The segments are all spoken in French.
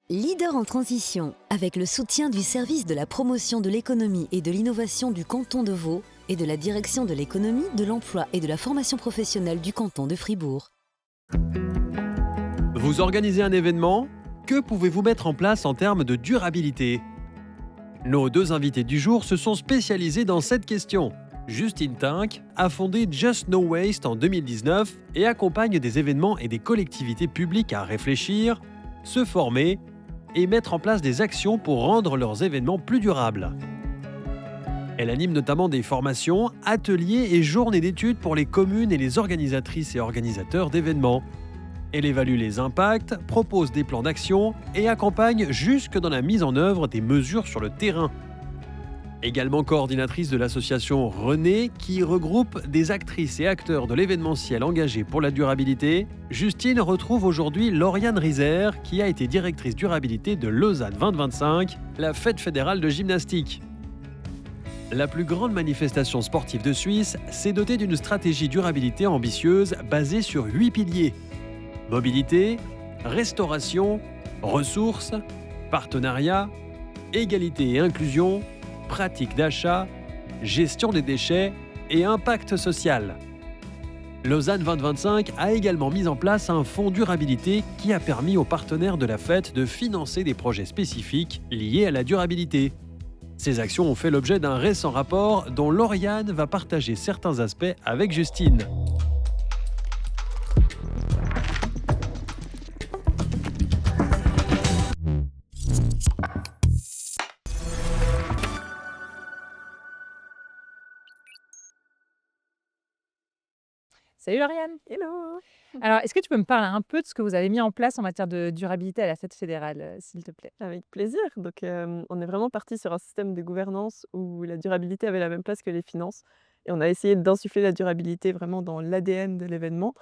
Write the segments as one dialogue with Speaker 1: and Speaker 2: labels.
Speaker 1: Leader en transition, avec le soutien du service de la promotion de l'économie et de l'innovation du canton de Vaud et de la direction de l'économie, de l'emploi et de la formation professionnelle du canton de Fribourg.
Speaker 2: Vous organisez un événement? Que pouvez-vous mettre en place en termes de durabilité? Nos deux invités du jour se sont spécialisés dans cette question. Justine Tink a fondé Just No Waste en 2019 et accompagne des événements et des collectivités publiques à réfléchir, se former et mettre en place des actions pour rendre leurs événements plus durables. Elle anime notamment des formations, ateliers et journées d'études pour les communes et les organisatrices et organisateurs d'événements. Elle évalue les impacts, propose des plans d'action et accompagne jusque dans la mise en œuvre des mesures sur le terrain. Également coordinatrice de l'association René, qui regroupe des actrices et acteurs de l'événementiel engagés pour la durabilité, Justine retrouve aujourd'hui Lauriane Riser, qui a été directrice durabilité de Lausanne 2025, la fête fédérale de gymnastique. La plus grande manifestation sportive de Suisse s'est dotée d'une stratégie durabilité ambitieuse basée sur 8 piliers. Mobilité, restauration, ressources, partenariat, égalité et inclusion, pratique d'achat, gestion des déchets et impact social. Lausanne 2025 a également mis en place un fonds durabilité qui a permis aux partenaires de la fête de financer des projets spécifiques liés à la durabilité. Ces actions ont fait l'objet d'un récent rapport dont Lauriane va partager certains aspects avec Justine.
Speaker 3: Salut Lauriane.
Speaker 4: Hello!
Speaker 3: Alors, est-ce que tu peux me parler un peu de ce que vous avez mis en place en matière de durabilité à la fête fédérale, s'il te plaît?
Speaker 4: Avec plaisir. Donc, on est vraiment parti sur un système de gouvernance où la durabilité avait la même place que les finances et on a essayé d'insuffler la durabilité vraiment dans l'ADN de l'événement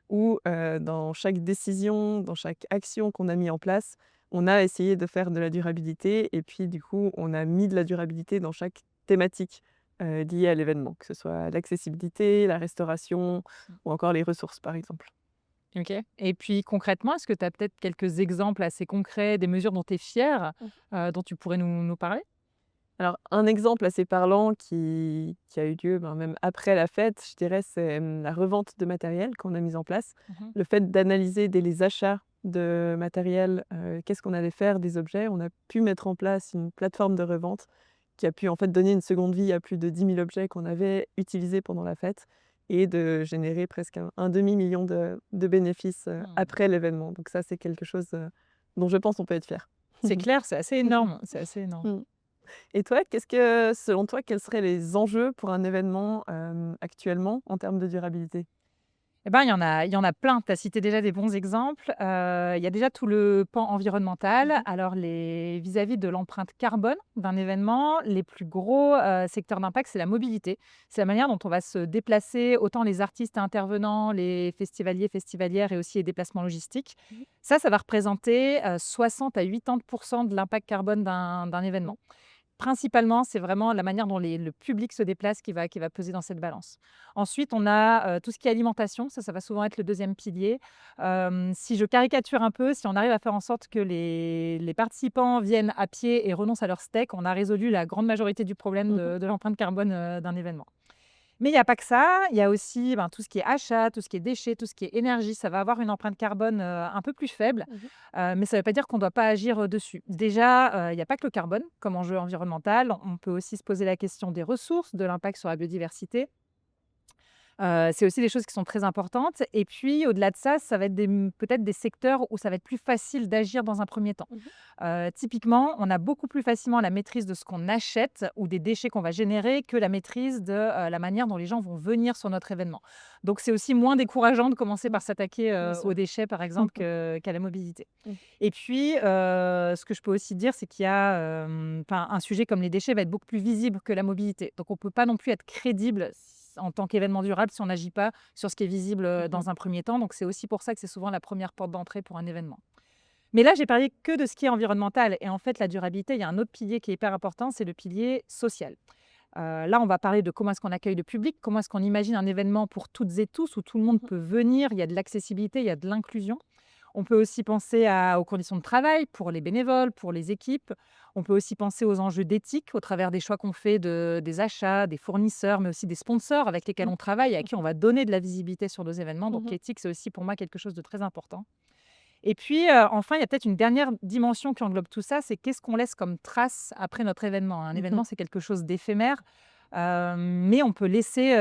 Speaker 4: où, dans chaque décision, dans chaque action qu'on a mis en place, on a essayé de faire de la durabilité et puis du coup, on a mis de la durabilité dans chaque thématique, liée à l'événement, que ce soit l'accessibilité, la restauration ou encore les ressources, par exemple.
Speaker 3: OK. Et puis concrètement, est-ce que tu as peut-être quelques exemples assez concrets, des mesures dont tu es fière, dont tu pourrais nous parler?
Speaker 4: Alors, un exemple assez parlant qui a eu lieu, même après la fête, je dirais, c'est, la revente de matériel qu'on a mise en place.
Speaker 3: Mmh.
Speaker 4: Le fait d'analyser dès les achats de matériel, qu'est-ce qu'on allait faire des objets. On a pu mettre en place une plateforme de revente qui a pu, en fait, donner une seconde vie à plus de 10 000 objets qu'on avait utilisés pendant la fête et de générer presque un demi-million de bénéfices,
Speaker 3: Mmh.
Speaker 4: après l'événement. Donc ça, c'est quelque chose, dont je pense on peut être fier.
Speaker 3: C'est clair, c'est assez énorme, c'est assez énorme.
Speaker 4: Mmh. Et toi, selon toi, quels seraient les enjeux pour un événement, actuellement en termes de durabilité?
Speaker 3: Eh ben, il y en a plein. Tu as cité déjà des bons exemples. Il y a déjà tout le pan environnemental.
Speaker 4: Mmh.
Speaker 3: Alors vis-à-vis de l'empreinte carbone d'un événement, les plus gros, secteurs d'impact, c'est la mobilité. C'est la manière dont on va se déplacer, autant les artistes et intervenants, les festivaliers, festivalières et aussi les déplacements logistiques.
Speaker 4: Mmh.
Speaker 3: Ça va représenter, 60 à 80 de l'impact carbone d'un événement. Principalement, c'est vraiment la manière dont le public se déplace qui va peser dans cette balance. Ensuite, on a, tout ce qui est alimentation, ça va souvent être le deuxième pilier. Si je caricature un peu, si on arrive à faire en sorte que les participants viennent à pied et renoncent à leur steak, on a résolu la grande majorité du problème
Speaker 4: Mmh.
Speaker 3: de l'empreinte carbone, d'un événement. Mais il n'y a pas que ça, il y a aussi, tout ce qui est achat, tout ce qui est déchets, tout ce qui est énergie, ça va avoir une empreinte carbone, un peu plus faible,
Speaker 4: Mmh.
Speaker 3: mais ça ne veut pas dire qu'on ne doit pas agir, dessus. Déjà, il n'y a pas que le carbone comme enjeu environnemental, on peut aussi se poser la question des ressources, de l'impact sur la biodiversité. C'est aussi des choses qui sont très importantes et puis au-delà de ça, ça va être peut-être des secteurs où ça va être plus facile d'agir dans un premier temps.
Speaker 4: Mmh.
Speaker 3: Typiquement, on a beaucoup plus facilement la maîtrise de ce qu'on achète ou des déchets qu'on va générer que la maîtrise de, la manière dont les gens vont venir sur notre événement. Donc c'est aussi moins décourageant de commencer
Speaker 4: Mmh.
Speaker 3: par s'attaquer,
Speaker 4: Bien
Speaker 3: aux
Speaker 4: sûr.
Speaker 3: déchets par exemple qu'à la mobilité.
Speaker 4: Mmh.
Speaker 3: Et puis, ce que je peux aussi dire, c'est qu'il y a, un sujet comme les déchets va être beaucoup plus visible que la mobilité. Donc on ne peut pas non plus être crédible en tant qu'événement durable si on n'agit pas sur ce qui est visible,
Speaker 4: Mmh.
Speaker 3: dans un premier temps. Donc c'est aussi pour ça que c'est souvent la première porte d'entrée pour un événement. Mais là, j'ai parlé que de ce qui est environnemental et en fait, la durabilité, il y a un autre pilier qui est hyper important, c'est le pilier social. Là, on va parler de comment est-ce qu'on accueille le public, comment est-ce qu'on imagine un événement pour toutes et tous où tout le monde peut venir, il y a de l'accessibilité, il y a de l'inclusion. On peut aussi penser aux conditions de travail pour les bénévoles, pour les équipes. On peut aussi penser aux enjeux d'éthique au travers des choix qu'on fait des achats, des fournisseurs, mais aussi des sponsors avec lesquels on travaille et à qui on va donner de la visibilité sur nos événements. Donc
Speaker 4: Mmh.
Speaker 3: l'éthique, c'est aussi pour moi quelque chose de très important. Et puis, enfin, il y a peut-être une dernière dimension qui englobe tout ça, c'est qu'est-ce qu'on laisse comme trace après notre événement? Un
Speaker 4: Mmh.
Speaker 3: événement, c'est quelque chose d'éphémère, mais on peut laisser,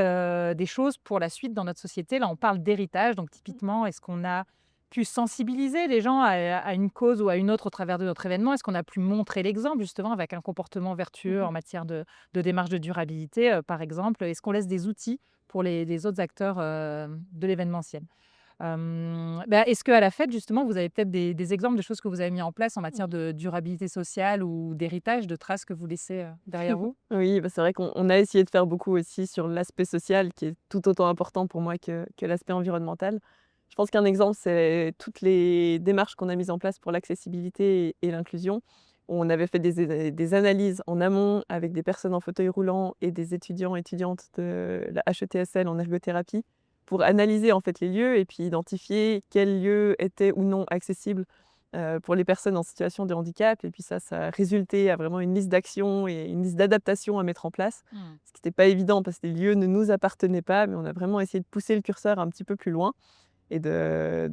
Speaker 3: des choses pour la suite dans notre société. Là, on parle d'héritage, donc typiquement, est-ce qu'on a pu sensibiliser les gens à une cause ou à une autre au travers de notre événement? Est-ce qu'on a pu montrer l'exemple justement avec un comportement vertueux
Speaker 4: Mmh.
Speaker 3: en matière de démarche de durabilité, par exemple? Est-ce qu'on laisse des outils pour les autres acteurs, de l'événementiel? Est-ce qu'à la fête, justement, vous avez peut-être des exemples de choses que vous avez mis en place en matière de durabilité sociale ou d'héritage, de traces que vous laissez, derrière vous?
Speaker 4: Oui, bah, c'est vrai qu'on a essayé de faire beaucoup aussi sur l'aspect social qui est tout autant important pour moi que l'aspect environnemental. Je pense qu'un exemple, c'est toutes les démarches qu'on a mises en place pour l'accessibilité et l'inclusion. On avait fait des analyses en amont avec des personnes en fauteuil roulant et des étudiants, étudiantes de la HETSL en ergothérapie pour analyser en fait les lieux et puis identifier quels lieux étaient ou non accessibles pour les personnes en situation de handicap. Et puis ça a résulté à vraiment une liste d'actions et une liste d'adaptations à mettre en place.
Speaker 3: Mmh.
Speaker 4: Ce qui n'était pas évident parce que les lieux ne nous appartenaient pas, mais on a vraiment essayé de pousser le curseur un petit peu plus loin et de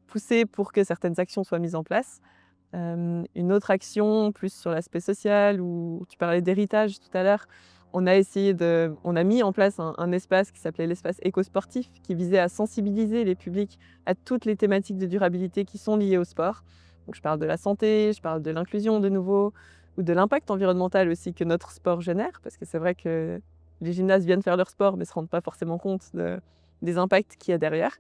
Speaker 4: pousser pour que certaines actions soient mises en place. Une autre action plus sur l'aspect social où tu parlais d'héritage tout à l'heure, on a mis en place un espace qui s'appelait l'espace écosportif qui visait à sensibiliser les publics à toutes les thématiques de durabilité qui sont liées au sport. Donc je parle de la santé, je parle de l'inclusion de nouveau ou de l'impact environnemental aussi que notre sport génère parce que c'est vrai que les gymnastes viennent faire leur sport mais se rendent pas forcément compte des impacts qu'il y a derrière.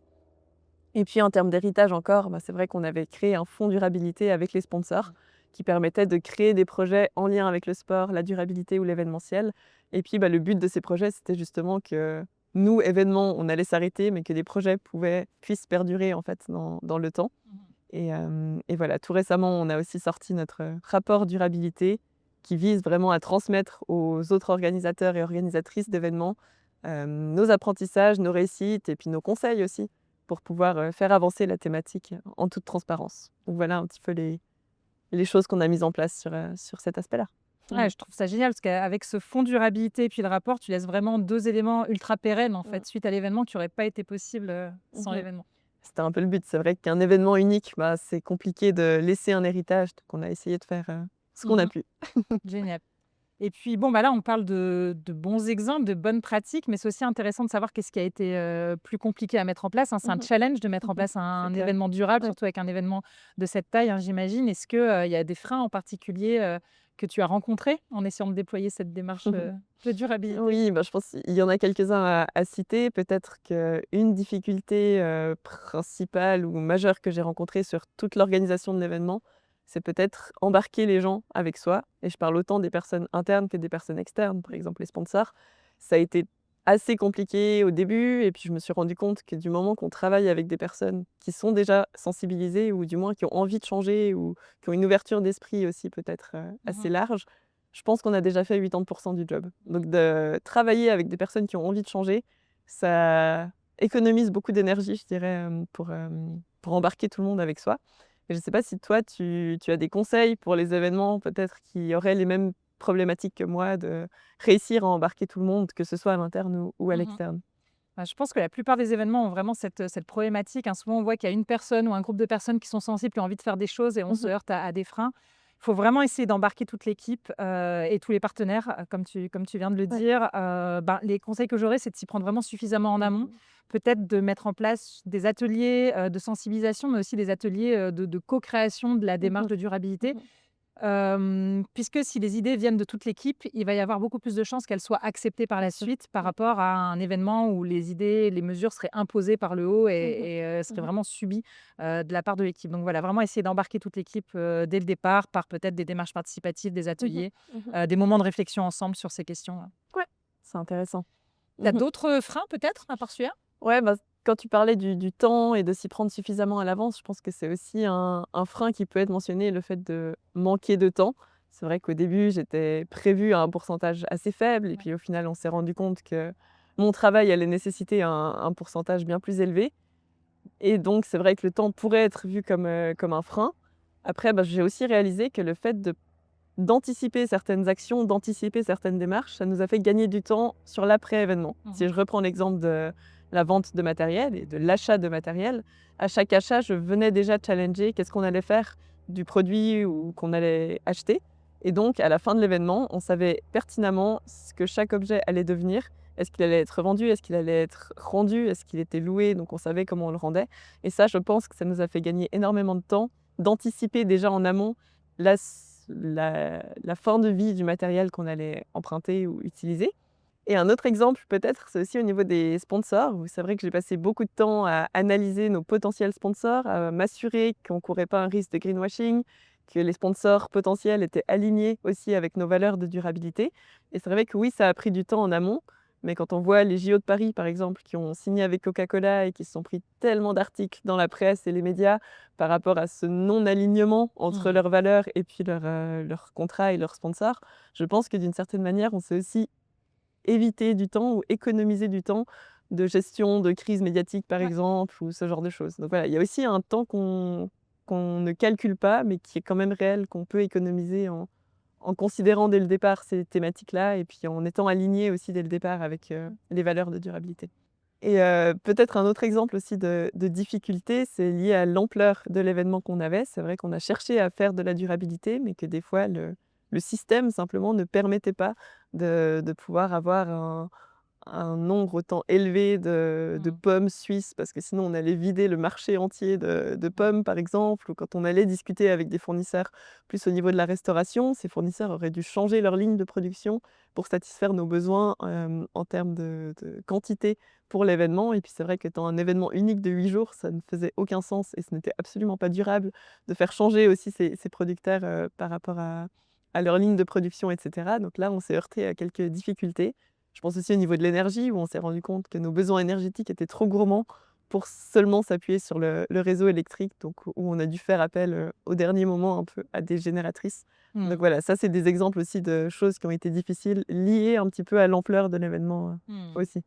Speaker 4: Et puis en termes d'héritage encore, c'est vrai qu'on avait créé un fonds durabilité avec les sponsors qui permettait de créer des projets en lien avec le sport, la durabilité ou l'événementiel. Et puis le but de ces projets, c'était justement que nous, événements, on allait s'arrêter, mais que des projets puissent perdurer en fait dans le temps.
Speaker 3: Mmh.
Speaker 4: Et voilà, tout récemment, on a aussi sorti notre rapport durabilité qui vise vraiment à transmettre aux autres organisateurs et organisatrices d'événements nos apprentissages, nos réussites et puis nos conseils aussi pour pouvoir faire avancer la thématique en toute transparence. Donc voilà un petit peu les choses qu'on a mises en place sur cet aspect-là.
Speaker 3: Ouais, je trouve ça génial parce qu'avec ce fonds durabilité et puis le rapport, tu laisses vraiment 2 éléments ultra pérennes, en
Speaker 4: Mmh.
Speaker 3: fait, suite à l'événement qui n'auraient pas été possibles, sans
Speaker 4: Mmh.
Speaker 3: l'événement.
Speaker 4: C'était un peu le but. C'est vrai qu'un événement unique, c'est compliqué de laisser un héritage, donc on a essayé de faire ce qu'on a
Speaker 3: Mmh.
Speaker 4: pu.
Speaker 3: Génial. Et puis bon, là, on parle de bons exemples, de bonnes pratiques, mais c'est aussi intéressant de savoir qu'est-ce qui a été, plus compliqué à mettre en place, hein. C'est un
Speaker 4: Mmh.
Speaker 3: challenge de mettre en
Speaker 4: Mmh.
Speaker 3: place
Speaker 4: C'est
Speaker 3: un
Speaker 4: clair.
Speaker 3: événement durable,
Speaker 4: Ouais.
Speaker 3: surtout avec un événement de cette taille, hein, j'imagine. Est-ce que, il y a des freins en particulier, que tu as rencontrés en essayant de déployer cette démarche, de durabilité?
Speaker 4: Oui, je pense qu'il y en a quelques-uns à citer. Peut-être qu'une difficulté, principale ou majeure que j'ai rencontrée sur toute l'organisation de l'événement, c'est peut-être embarquer les gens avec soi et je parle autant des personnes internes que des personnes externes, par exemple les sponsors. Ça a été assez compliqué au début et puis je me suis rendu compte que du moment qu'on travaille avec des personnes qui sont déjà sensibilisées ou du moins qui ont envie de changer ou qui ont une ouverture d'esprit aussi peut-être, assez
Speaker 3: Mmh.
Speaker 4: large, je pense qu'on a déjà fait 80 du job. Donc de travailler avec des personnes qui ont envie de changer, ça économise beaucoup d'énergie, je dirais, pour embarquer tout le monde avec soi. Et je ne sais pas si toi, tu as des conseils pour les événements peut-être qui auraient les mêmes problématiques que moi de réussir à embarquer tout le monde, que ce soit à l'interne ou à
Speaker 3: Mmh.
Speaker 4: l'externe?
Speaker 3: Je pense que la plupart des événements ont vraiment cette problématique, hein. Souvent, on voit qu'il y a une personne ou un groupe de personnes qui sont sensibles, qui ont envie de faire des choses et on se
Speaker 4: Mmh.
Speaker 3: heurte à des freins. Il faut vraiment essayer d'embarquer toute l'équipe, et tous les partenaires, comme tu viens de le
Speaker 4: Ouais.
Speaker 3: dire. Les conseils que j'aurais, c'est de s'y prendre vraiment suffisamment en amont.
Speaker 4: Mmh.
Speaker 3: Peut-être de mettre en place des ateliers, de sensibilisation, mais aussi des ateliers, de co-création de la démarche
Speaker 4: Mmh.
Speaker 3: de durabilité.
Speaker 4: Mmh.
Speaker 3: Puisque si les idées viennent de toute l'équipe, il va y avoir beaucoup plus de chances qu'elles soient acceptées par
Speaker 4: Bien
Speaker 3: la
Speaker 4: sûr.
Speaker 3: suite, par
Speaker 4: Ouais.
Speaker 3: rapport à un événement où les idées, les mesures seraient imposées par le haut
Speaker 4: Mmh.
Speaker 3: seraient
Speaker 4: Mmh.
Speaker 3: vraiment subies, de la part de l'équipe. Donc voilà, vraiment essayer d'embarquer toute l'équipe, dès le départ par peut-être des démarches participatives, des
Speaker 4: Mmh.
Speaker 3: ateliers,
Speaker 4: Mmh.
Speaker 3: des moments de réflexion ensemble sur ces questions.
Speaker 4: Ouais, c'est intéressant.
Speaker 3: Tu as
Speaker 4: Mmh.
Speaker 3: d'autres freins peut-être à part celui-là?
Speaker 4: Ouais, quand tu parlais du temps et de s'y prendre suffisamment à l'avance, je pense que c'est aussi un frein qui peut être mentionné, le fait de manquer de temps. C'est vrai qu'au début, j'étais prévue à un pourcentage assez faible et
Speaker 3: Ouais.
Speaker 4: puis au final, on s'est rendu compte que mon travail allait nécessiter un pourcentage bien plus élevé. Et donc, c'est vrai que le temps pourrait être vu comme un frein. Après, j'ai aussi réalisé que le fait d'anticiper certaines actions, d'anticiper certaines démarches, ça nous a fait gagner du temps sur l'après-événement. Si je reprends l'exemple de la vente de matériel et de l'achat de matériel, à chaque achat, je venais déjà challenger qu'est-ce qu'on allait faire du produit ou qu'on allait acheter. Et donc, à la fin de l'événement, on savait pertinemment ce que chaque objet allait devenir. Est-ce qu'il allait être vendu? Est-ce qu'il allait être rendu? Est-ce qu'il était loué? Donc, on savait comment on le rendait. Et ça, je pense que ça nous a fait gagner énormément de temps d'anticiper déjà en amont la, la fin de vie du matériel qu'on allait emprunter ou utiliser. Et un autre exemple, peut-être, c'est aussi au niveau des sponsors, où c'est vrai que j'ai passé beaucoup de temps à analyser nos potentiels sponsors, à m'assurer qu'on ne courait pas un risque de greenwashing, que les sponsors potentiels étaient alignés aussi avec nos valeurs de durabilité. Et c'est vrai que oui, ça a pris du temps en amont, mais quand on voit les JO de Paris, par exemple, qui ont signé avec Coca-Cola et qui se sont pris tellement d'articles dans la presse et les médias par rapport à ce non-alignement entre leurs valeurs et puis leurs contrats et leurs sponsors, je pense que d'une certaine manière, on s'est aussi éviter du temps ou économiser du temps de gestion de crise médiatique, par exemple, ou ce genre de choses. Donc voilà, il y a aussi un temps qu'on ne calcule pas, mais qui est quand même réel, qu'on peut économiser en considérant dès le départ ces thématiques-là et puis en étant aligné aussi dès le départ avec les valeurs de durabilité. Et peut-être un autre exemple aussi de difficulté, c'est lié à l'ampleur de l'événement qu'on avait. C'est vrai qu'on a cherché à faire de la durabilité, mais que des fois le système simplement ne permettait pas de pouvoir avoir un nombre autant élevé de pommes suisses, parce que sinon on allait vider le marché entier de pommes, par exemple, ou quand on allait discuter avec des fournisseurs plus au niveau de la restauration, ces fournisseurs auraient dû changer leur ligne de production pour satisfaire nos besoins en termes de quantité pour l'événement. Et puis c'est vrai qu'étant un événement unique de 8 jours, ça ne faisait aucun sens et ce n'était absolument pas durable de faire changer aussi ces producteurs par rapport à leur ligne de production, etc. Donc là, on s'est heurté à quelques difficultés. Je pense aussi au niveau de l'énergie, où on s'est rendu compte que nos besoins énergétiques étaient trop gourmands pour seulement s'appuyer sur le réseau électrique, donc où on a dû faire appel au dernier moment un peu à des génératrices. Donc voilà, ça c'est des exemples aussi de choses qui ont été difficiles, liées un petit peu à l'ampleur de l'événement aussi.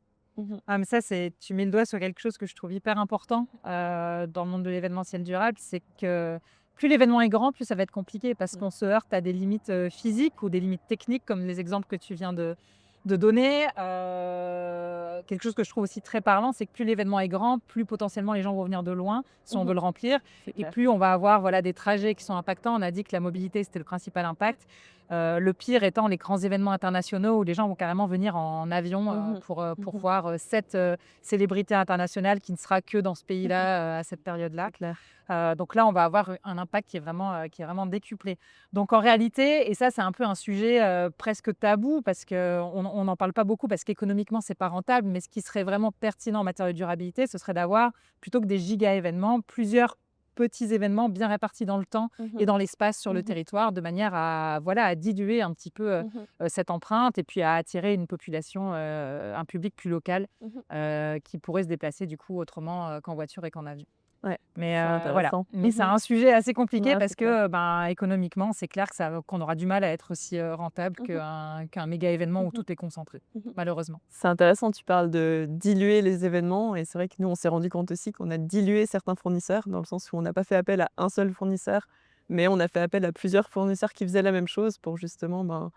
Speaker 3: Ah, mais ça, tu mets le doigt sur quelque chose que je trouve hyper important dans le monde de l'événementiel durable, c'est que plus l'événement est grand, plus ça va être compliqué parce qu'on se heurte à des limites physiques ou des limites techniques, comme les exemples que tu viens de donner. Quelque chose que je trouve aussi très parlant, c'est que plus l'événement est grand, plus potentiellement les gens vont venir de loin si on veut le remplir. Et plus on va avoir des trajets qui sont impactants. On a dit que la mobilité, c'était le principal impact. Le pire étant les grands événements internationaux où les gens vont carrément venir en avion pour voir cette célébrité internationale qui ne sera que dans ce pays-là à cette période-là. Donc là, on va avoir un impact qui est vraiment décuplé. Donc en réalité, et ça c'est un peu un sujet presque tabou parce qu'on n'en parle pas beaucoup parce qu'économiquement c'est pas rentable, mais ce qui serait vraiment pertinent en matière de durabilité, ce serait d'avoir, plutôt que des giga-événements, plusieurs petits événements bien répartis dans le temps et dans l'espace sur le territoire, de manière à diluer un petit peu cette empreinte et puis à attirer une population, un public plus local qui pourrait se déplacer du coup autrement qu'en voiture et qu'en avion.
Speaker 4: Ouais,
Speaker 3: Mais
Speaker 4: c'est
Speaker 3: voilà.
Speaker 4: intéressant.
Speaker 3: Mais c'est un sujet assez compliqué
Speaker 4: Ouais,
Speaker 3: parce
Speaker 4: c'est clair.
Speaker 3: que économiquement, c'est clair qu'on aura du mal à être aussi rentable qu'un méga événement où tout est concentré, malheureusement.
Speaker 4: C'est intéressant, tu parles de diluer les événements et c'est vrai que nous, on s'est rendu compte aussi qu'on a dilué certains fournisseurs, dans le sens où on n'a pas fait appel à un seul fournisseur, mais on a fait appel à plusieurs fournisseurs qui faisaient la même chose pour justement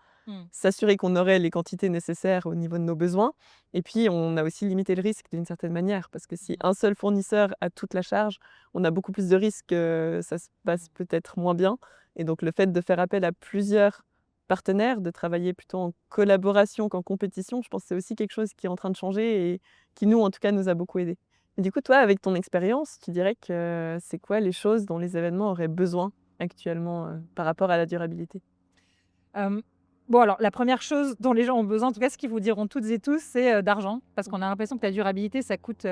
Speaker 4: s'assurer qu'on aurait les quantités nécessaires au niveau de nos besoins. Et puis, on a aussi limité le risque d'une certaine manière, parce que si un seul fournisseur a toute la charge, on a beaucoup plus de risques que ça se passe peut-être moins bien. Et donc, le fait de faire appel à plusieurs partenaires, de travailler plutôt en collaboration qu'en compétition, je pense que c'est aussi quelque chose qui est en train de changer et qui, nous, en tout cas, nous a beaucoup aidés. Et du coup, toi, avec ton expérience, tu dirais que c'est quoi les choses dont les événements auraient besoin actuellement par rapport à la durabilité?
Speaker 3: Bon, alors, la première chose dont les gens ont besoin, en tout cas, ce qu'ils vous diront toutes et tous, c'est d'argent. Parce qu'on a l'impression que la durabilité, ça coûte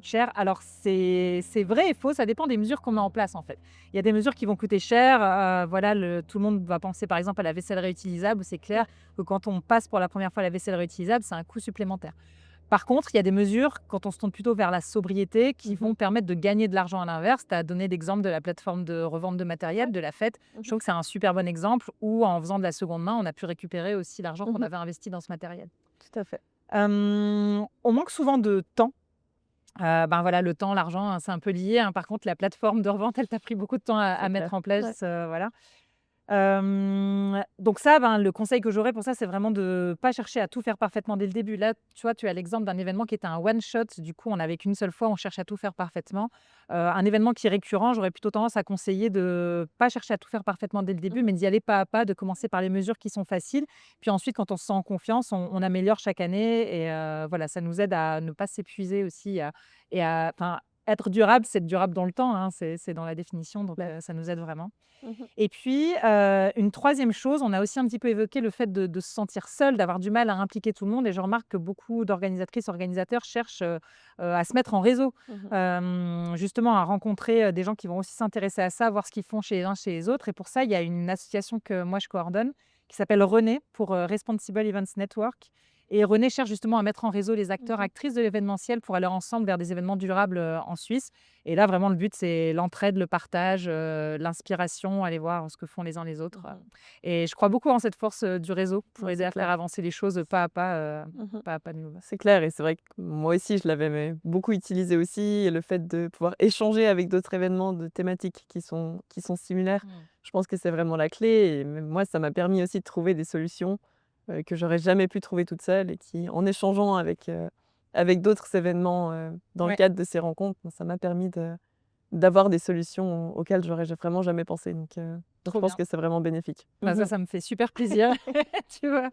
Speaker 3: cher. Alors, c'est vrai et faux, ça dépend des mesures qu'on met en place, en fait. Il y a des mesures qui vont coûter cher. Tout le monde va penser, par exemple, à la vaisselle réutilisable. C'est clair que quand on passe pour la première fois à la vaisselle réutilisable, c'est un coût supplémentaire. Par contre, il y a des mesures, quand on se tourne plutôt vers la sobriété, qui vont permettre de gagner de l'argent à l'inverse. Tu as donné l'exemple de la plateforme de revente de matériel, de la Fête. Je trouve que c'est un super bon exemple où, en faisant de la seconde main, on a pu récupérer aussi l'argent qu'on avait investi dans ce matériel.
Speaker 4: Tout à fait.
Speaker 3: On manque souvent de temps Ben, voilà, le temps, l'argent, hein, c'est un peu lié, hein. Par contre, la plateforme de revente, elle t'a pris beaucoup de temps à
Speaker 4: C'est
Speaker 3: mettre
Speaker 4: clair.
Speaker 3: en
Speaker 4: Ouais.
Speaker 3: place, voilà. Donc ça, ben, le conseil que j'aurais pour ça, c'est vraiment de pas chercher à tout faire parfaitement dès le début. Là, tu vois, tu as l'exemple d'un événement qui était un one shot. Du coup, on n'avait qu'une seule fois, on cherche à tout faire parfaitement. Un événement qui est récurrent, j'aurais plutôt tendance à conseiller de pas chercher à tout faire parfaitement dès le début,
Speaker 4: Mmh.
Speaker 3: mais d'y aller pas à pas, de commencer par les mesures qui sont faciles. Puis ensuite, quand on se sent en confiance, on améliore chaque année et voilà, ça nous aide à ne pas s'épuiser aussi enfin, être durable, c'est être durable dans le temps, hein, c'est dans la définition, donc
Speaker 4: Clair.
Speaker 3: ça nous aide vraiment.
Speaker 4: Mmh.
Speaker 3: Et puis, une troisième chose, on a aussi un petit peu évoqué le fait de se sentir seul, d'avoir du mal à impliquer tout le monde et je remarque que beaucoup d'organisatrices, organisateurs cherchent, à se mettre en réseau,
Speaker 4: Mmh.
Speaker 3: justement à rencontrer, des gens qui vont aussi s'intéresser à ça, voir ce qu'ils font chez les uns, chez les autres et pour ça, il y a une association que moi je coordonne qui s'appelle René pour, Responsible Events Network et René cherche justement à mettre en réseau les acteurs,
Speaker 4: Mmh.
Speaker 3: actrices de l'événementiel pour aller ensemble vers des événements durables, en Suisse et là, vraiment, le but, c'est l'entraide, le partage, l'inspiration, aller voir ce que font les uns les autres,
Speaker 4: Mmh.
Speaker 3: et je crois beaucoup en cette force, du réseau pour
Speaker 4: Ouais,
Speaker 3: aider
Speaker 4: c'est
Speaker 3: à faire
Speaker 4: clair.
Speaker 3: avancer les choses pas à pas,
Speaker 4: Mmh.
Speaker 3: pas à pas de nouveau.
Speaker 4: C'est clair et c'est vrai que moi aussi je l'avais beaucoup utilisé aussi et le fait de pouvoir échanger avec d'autres événements de thématiques qui sont similaires,
Speaker 3: Mmh.
Speaker 4: je pense que c'est vraiment la clé et même moi ça m'a permis aussi de trouver des solutions, que j'aurais jamais pu trouver toute seule et qui en échangeant avec d'autres événements, dans le
Speaker 3: Ouais,
Speaker 4: cadre de ces rencontres, ben, ça m'a permis d'avoir des solutions auxquelles j'aurais vraiment jamais pensé donc je
Speaker 3: trop
Speaker 4: pense
Speaker 3: bien.
Speaker 4: que c'est vraiment bénéfique.
Speaker 3: Bah,
Speaker 4: Mmh.
Speaker 3: ça me fait super plaisir, tu vois?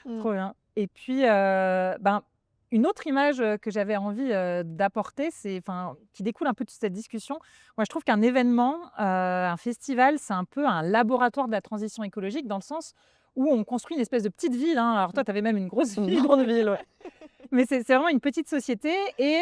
Speaker 4: Mmh.
Speaker 3: Trop bien et puis, ben, une autre image, que j'avais envie, d'apporter, c'est enfin, qui découle un peu de cette discussion. Moi, je trouve qu'un événement, un festival, c'est un peu un laboratoire de la transition écologique dans le sens où on construit une espèce de petite ville, hein. Alors toi, tu avais même une grosse
Speaker 4: Une
Speaker 3: ville.
Speaker 4: grande ville, ouais.
Speaker 3: Mais c'est vraiment une petite société et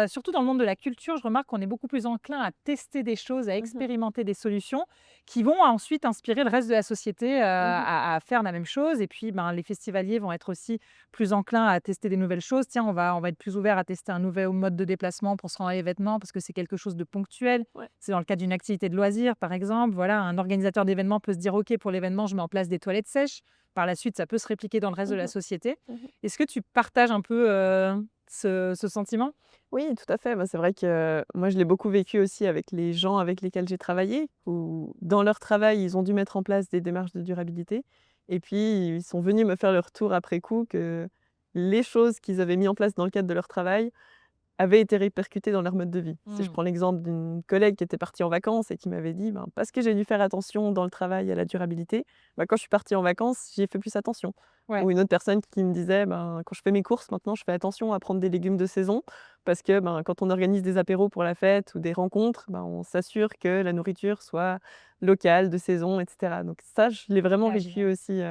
Speaker 3: surtout dans le monde de la culture, je remarque qu'on est beaucoup plus enclin à tester des choses, à
Speaker 4: Mmh mh.
Speaker 3: expérimenter des solutions qui vont ensuite inspirer le reste de la société,
Speaker 4: Mmh.
Speaker 3: à faire la même chose et puis, ben, les festivaliers vont être aussi plus enclins à tester des nouvelles choses. Tiens, on va être plus ouvert à tester un nouvel mode de déplacement pour se rendre à l'événement parce que c'est quelque chose de ponctuel.
Speaker 4: Ouais.
Speaker 3: C'est dans le cadre d'une activité de loisir, par exemple. Voilà, un organisateur d'événement peut se dire: «OK, pour l'événement, je mets en place des toilettes sèches». Par la suite, ça peut se répliquer dans le reste de
Speaker 4: Mmh
Speaker 3: la
Speaker 4: mh.
Speaker 3: société.
Speaker 4: Mmh.
Speaker 3: Est-ce que tu partages un peu, ce sentiment?
Speaker 4: Oui, tout à fait. Bah, c'est vrai que moi, je l'ai beaucoup vécu aussi avec les gens avec lesquels j'ai travaillé, où dans leur travail, ils ont dû mettre en place des démarches de durabilité et puis ils sont venus me faire le retour après coup que les choses qu'ils avaient mis en place dans le cadre de leur travail avaient été répercutées dans leur mode de vie. Si je
Speaker 3: Mmh.
Speaker 4: prends l'exemple d'une collègue qui était partie en vacances et qui m'avait dit: «Ben, parce que j'ai dû faire attention dans le travail à la durabilité, bah, quand je suis partie en vacances, j'y ai fait plus attention».
Speaker 3: Ouais.
Speaker 4: Ou une autre personne qui me disait: «Ben, quand je fais mes courses maintenant, je fais attention à prendre des légumes de saison parce que, ben, quand on organise des apéros pour la fête ou des rencontres, ben, on s'assure que la nourriture soit locale, de saison» et cetera. Donc ça, je l'ai vraiment
Speaker 3: Ah
Speaker 4: vécu
Speaker 3: génial.
Speaker 4: aussi,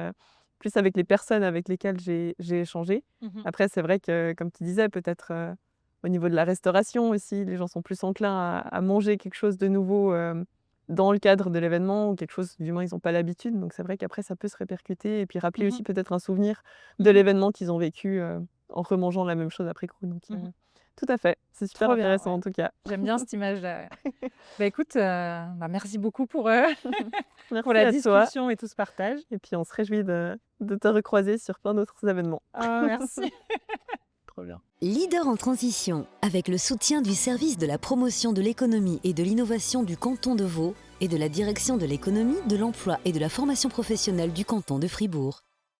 Speaker 4: plus avec les personnes avec lesquelles j'ai échangé.
Speaker 3: Mmh.
Speaker 4: Après, c'est vrai que, comme tu disais, peut-être, au niveau de la restauration aussi, les gens sont plus enclins à manger quelque chose de nouveau, dans le cadre de l'événement ou quelque chose du moins ils ont pas l'habitude. Donc c'est vrai qu'après ça peut se répercuter et puis rappeler
Speaker 3: Mmh mh.
Speaker 4: aussi peut-être un souvenir de
Speaker 3: Mmh.
Speaker 4: l'événement qu'ils ont vécu, en remangeant la même chose après coup. Donc
Speaker 3: Mmh.
Speaker 4: tout à fait, c'est super
Speaker 3: Trop bien,
Speaker 4: intéressant
Speaker 3: ouais.
Speaker 4: en tout cas.
Speaker 3: J'aime bien cette image-là, ouais. Bah, écoute, bah, merci beaucoup pour
Speaker 4: Merci
Speaker 3: la
Speaker 4: à toi
Speaker 3: discussion et tout ce partage.
Speaker 4: et puis on se réjouit de te recroiser sur plein d'autres événements.
Speaker 3: Ah merci.
Speaker 4: Trop bien.
Speaker 1: Leader en transition, avec le soutien du service de la promotion de l'économie et de l'innovation du canton de Vaud et de la direction de l'économie, de l'emploi et de la formation professionnelle du canton de Fribourg.